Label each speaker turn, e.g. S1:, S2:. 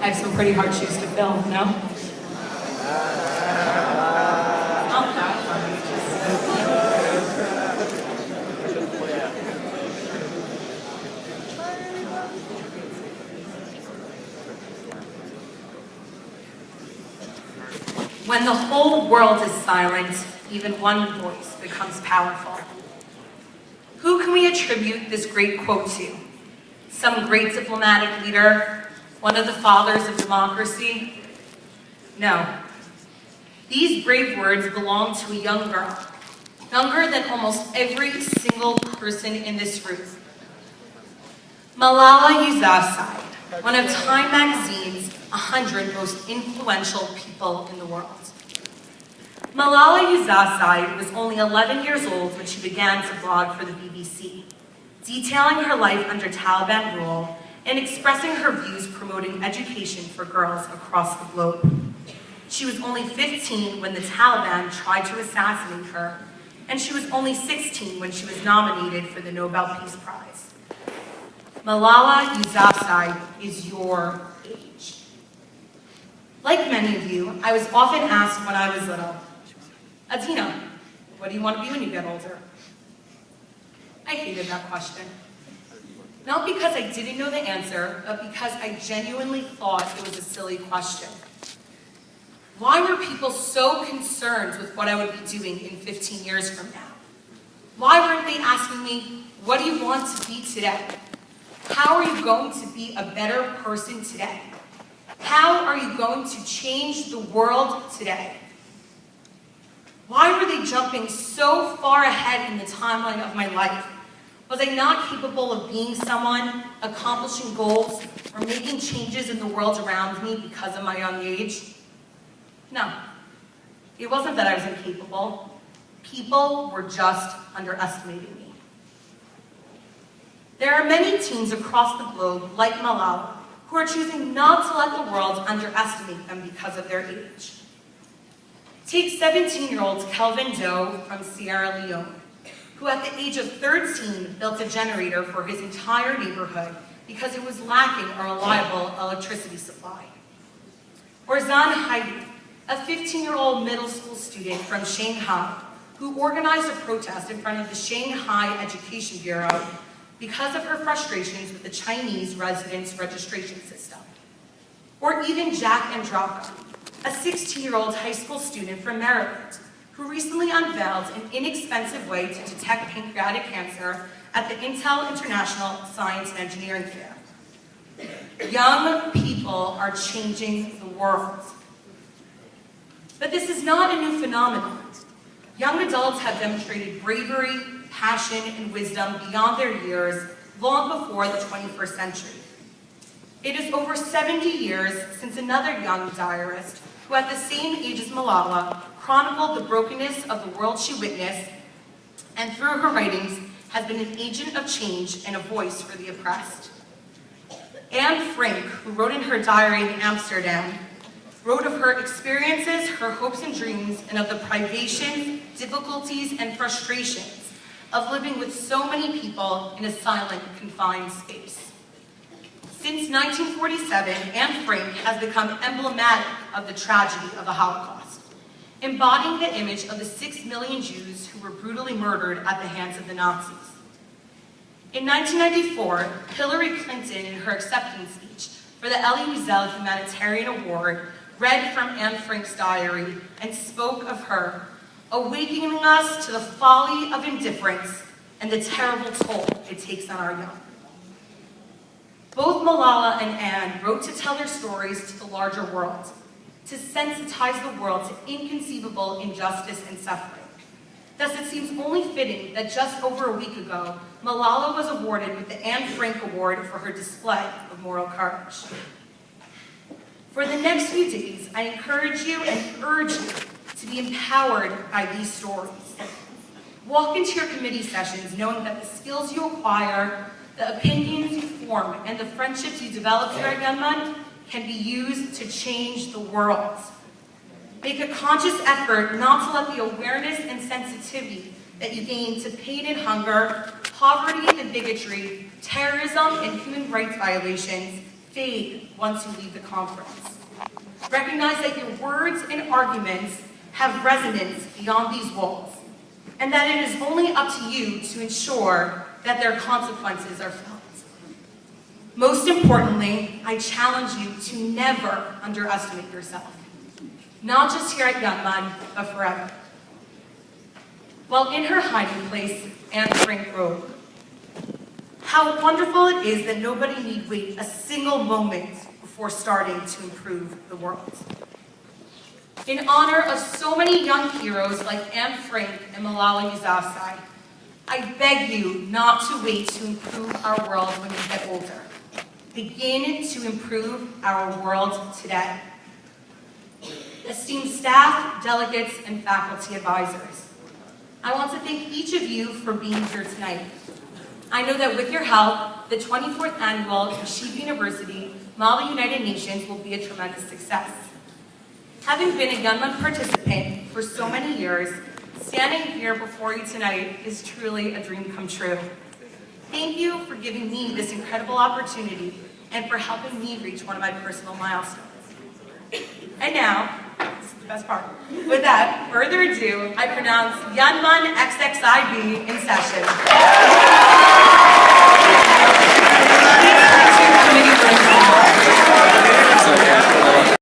S1: I have some pretty hard shoes to fill, no? When the whole world is silent, even one voice becomes powerful. Who can we attribute this great quote to? Some great diplomatic leader? One of the fathers of democracy? No. These brave words belong to a young girl, younger than almost every single person in this room. Malala Yousafzai, one of Time Magazine's 100 most influential people in the world. Malala Yousafzai was only 11 years old when she began to blog for the BBC, detailing her life under Taliban rule and expressing her views promoting education for girls across the globe. She was only 15 when the Taliban tried to assassinate her, and she was only 16 when she was nominated for the Nobel Peace Prize. Malala Yousafzai is your age. Like many of you, I was often asked when I was little, Adena, what do you want to be when you get older? I hated that question. Not because I didn't know the answer, but because I genuinely thought it was a silly question. Why were people so concerned with what I would be doing in 15 years from now? Why weren't they asking me, what do you want to be today? How are you going to be a better person today? How are you going to change the world today? Why were they jumping so far ahead in the timeline of my life? Was I not capable of being someone, accomplishing goals, or making changes in the world around me because of my young age? No, it wasn't that I was incapable. People were just underestimating me. There are many teens across the globe, like Malala, who are choosing not to let the world underestimate them because of their age. Take 17-year-old Kelvin Doe from Sierra Leone, who at the age of 13 built a generator for his entire neighborhood because it was lacking a reliable electricity supply. Or Zan Heidi, a 15-year-old middle school student from Shanghai, who organized a protest in front of the Shanghai Education Bureau because of her frustrations with the Chinese residence registration system. Or even Jack Andraka, a 16-year-old high school student from Maryland, who recently unveiled an inexpensive way to detect pancreatic cancer at the Intel International Science and Engineering Fair. Young people are changing the world. But this is not a new phenomenon. Young adults have demonstrated bravery, passion, and wisdom beyond their years long before the 21st century. It is over 70 years since another young diarist, who at the same age as Malala, chronicled the brokenness of the world she witnessed, and through her writings has been an agent of change and a voice for the oppressed. Anne Frank, who wrote in her diary in Amsterdam, wrote of her experiences, her hopes and dreams, and of the privations, difficulties, and frustrations of living with so many people in a silent, confined space. Since 1947, Anne Frank has become emblematic of the tragedy of the Holocaust, embodying the image of the 6 million Jews who were brutally murdered at the hands of the Nazis. In 1994, Hillary Clinton, in her acceptance speech for the Elie Wiesel Humanitarian Award, read from Anne Frank's diary and spoke of her, awakening us to the folly of indifference and the terrible toll it takes on our young. Both Malala and Anne wrote to tell their stories to the larger world, to sensitize the world to inconceivable injustice and suffering. Thus, it seems only fitting that just over a week ago, Malala was awarded with the Anne Frank Award for her display of moral courage. For the next few days, I encourage you and urge you to be empowered by these stories. Walk into your committee sessions knowing that the skills you acquire, the opinions you form, and the friendships you develop here at YUNMUN can be used to change the world. Make a conscious effort not to let the awareness and sensitivity that you gain to pain and hunger, poverty and bigotry, terrorism and human rights violations fade once you leave the conference. Recognize that your words and arguments have resonance beyond these walls, and that it is only up to you to ensure that their consequences are felt. Most importantly, I challenge you to never underestimate yourself. Not just here at YUNMUN, but forever. While in her hiding place, Anne Frank wrote, "How wonderful it is that nobody need wait a single moment before starting to improve the world." In honor of so many young heroes like Anne Frank and Malala Yousafzai, I beg you not to wait to improve our world when you get older. Begin to improve our world today. Esteemed staff, delegates, and faculty advisors, I want to thank each of you for being here tonight. I know that with your help, the 24th Annual Yeshiva University Model United Nations will be a tremendous success. Having been a YUNMUN participant for so many years, standing here before you tonight is truly a dream come true. Thank you for giving me this incredible opportunity and for helping me reach one of my personal milestones. And now, this is the best part. Without further ado, I pronounce YUNMUN XXIV in session.